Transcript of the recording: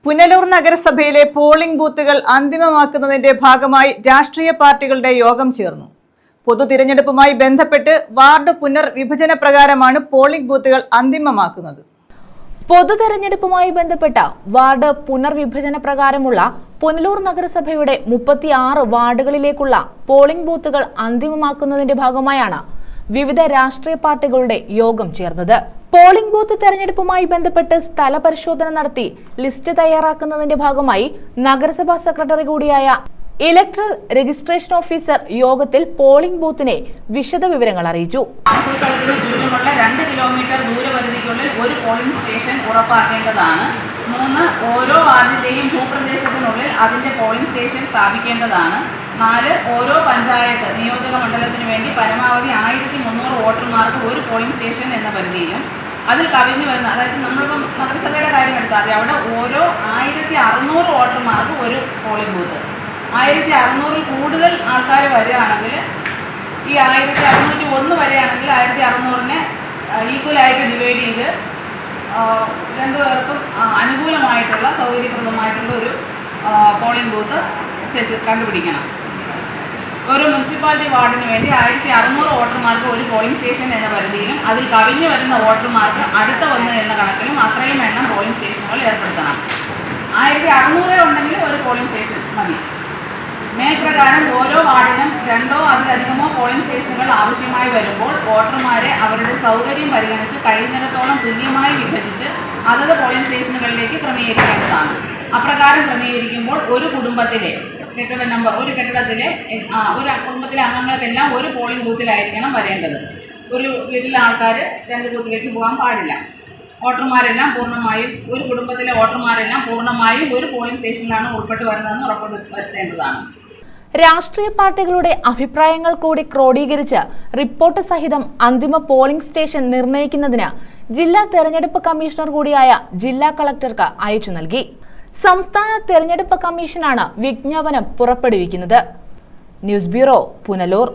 പുനലൂർ നഗരസഭയിലെ പോളിംഗ് ബൂത്തുകൾ അന്തിമമാക്കുന്നതിന്റെ ഭാഗമായി രാഷ്ട്രീയ പാർട്ടികളുടെ യോഗം ചേർന്നു. പൊതു തിരഞ്ഞെടുപ്പുമായി ബന്ധപ്പെട്ട് വാർഡ് പുനർവിഭജന പ്രകാരമാണ് പോളിംഗ് ബൂത്തുകൾ അന്തിമമാക്കുന്നത്. പൊതു തെരഞ്ഞെടുപ്പുമായി ബന്ധപ്പെട്ട വാർഡ് പുനർവിഭജന പ്രകാരമുള്ള പുനലൂർ നഗരസഭയുടെ 36 വാർഡുകളിലേക്കുള്ള പോളിംഗ് ബൂത്തുകൾ അന്തിമമാക്കുന്നതിന്റെ ഭാഗമായാണ് വിവിധ രാഷ്ട്രീയ പാർട്ടികളുടെ യോഗം ചേർന്നത്. പോളിംഗ് ബൂത്ത് തെരഞ്ഞെടുപ്പുമായി ബന്ധപ്പെട്ട് സ്ഥലപരിശോധന നടത്തി ലിസ്റ്റ് തയ്യാറാക്കുന്നതിന്റെ ഭാഗമായി നഗരസഭാ സെക്രട്ടറി കൂടിയായ ഇലക്ട്രൽ രജിസ്ട്രേഷൻ ഓഫീസർ യോഗത്തിൽ പോളിംഗ് ബൂത്തിനെ വിശദ വിവരങ്ങൾ അറിയിച്ചു. ചുറ്റുമുള്ള 2 കിലോമീറ്റർ ദൂരപരിധിക്കുള്ളിൽ ഒരു പോളിംഗ് സ്റ്റേഷൻ ഉറപ്പാക്കേണ്ടതാണ്. 3 ഓരോ വാർഡിന്റെയും ഭൂപ്രദേശത്തിനുള്ളിൽ അതിന്റെ പോളിംഗ് സ്റ്റേഷൻ സ്ഥാപിക്കേണ്ടതാണ്. 4 ഓരോ പഞ്ചായത്ത് നിയോജക മണ്ഡലത്തിന് വേണ്ടി പരമാവധി 1300 വോട്ടർമാർക്ക് ഒരു പോളിംഗ് സ്റ്റേഷൻ എന്ന പരിധിയിലും അതിൽ കവിഞ്ഞു വരുന്ന, അതായത് നമ്മളിപ്പം നഗരസഭയുടെ കാര്യം എടുത്താൽ അവിടെ ഓരോ 1600 വോട്ടർമാർക്ക് ഒരു പോളിംഗ് ബൂത്ത്. 1600 കൂടുതൽ ആൾക്കാർ വരികയാണെങ്കിൽ, ഈ 1601 വരെയാണെങ്കിൽ 1600-നെ ഈക്വലായിട്ട് ഡിവൈഡ് ചെയ്ത് രണ്ടുപേർക്കും അനുകൂലമായിട്ടുള്ള സൗകര്യപ്രദമായിട്ടുള്ള ഒരു പോളിംഗ് ബൂത്ത് കണ്ടുപിടിക്കണം. ഓരോ മുനിസിപ്പാലിറ്റി വാർഡിന് വേണ്ടി 1600 വോട്ടർമാർക്ക് ഒരു പോളിംഗ് സ്റ്റേഷൻ എന്ന പരിധിയിലും അതിൽ കവിഞ്ഞു വരുന്ന വോട്ടർമാർക്ക് അടുത്ത 1 എന്ന കണക്കിലും അത്രയും എണ്ണം പോളിംഗ് സ്റ്റേഷനുകൾ ഏർപ്പെടുത്തണം. 1600 ഉണ്ടെങ്കിൽ ഒരു പോളിംഗ് സ്റ്റേഷൻ മതി. മേൽപ്രകാരം ഓരോ വാർഡിനും 2 അതിലധികമോ പോളിംഗ് സ്റ്റേഷനുകൾ ആവശ്യമായി വരുമ്പോൾ വോട്ടർമാരെ അവരുടെ സൗകര്യം പരിഗണിച്ച് കഴിയുന്നിടത്തോളം തുല്യമായി വിഭജിച്ച് അതത് പോളിംഗ് സ്റ്റേഷനുകളിലേക്ക് ക്രമീകരിക്കേണ്ടതാണ്. അപ്രകാരം ക്രമീകരിക്കുമ്പോൾ ഒരു കുടുംബത്തിലെ കെട്ടിട നമ്പർ, ഒരു കെട്ടിടത്തിലെ ഒരു കുടുംബത്തിലെ അംഗങ്ങൾക്കെല്ലാം ഒരു പോളിംഗ് ബൂത്തിലായിരിക്കണം വരേണ്ടത്. ഒരു വീട്ടിലെ ആൾക്കാർ 2 ബൂത്തിലേക്ക് പോകാൻ പാടില്ല. വോട്ടർമാരെല്ലാം പൂർണ്ണമായും, ഒരു കുടുംബത്തിലെ വോട്ടർമാരെല്ലാം പൂർണ്ണമായും ഒരു പോളിംഗ് സ്റ്റേഷനിലാണ് ഉൾപ്പെട്ട് വരുന്നതെന്ന് ഉറപ്പുവരുത്തേണ്ടതാണ്. രാഷ്ട്രീയ പാർട്ടികളുടെ അഭിപ്രായങ്ങൾ കൂടി ക്രോഡീകരിച്ച് റിപ്പോർട്ട് സഹിതം അന്തിമ പോളിംഗ് സ്റ്റേഷൻ നിർണ്ണയിക്കുന്നതിന് ജില്ലാ തെരഞ്ഞെടുപ്പ് കമ്മീഷണർ കൂടിയായ ജില്ലാ കളക്ടർക്ക് അയച്ചു നൽകി. സംസ്ഥാന തെരഞ്ഞെടുപ്പ് കമ്മീഷനാണ് വിജ്ഞാപനം പുറപ്പെടുവിക്കുന്നത്. News bureau, Punalur.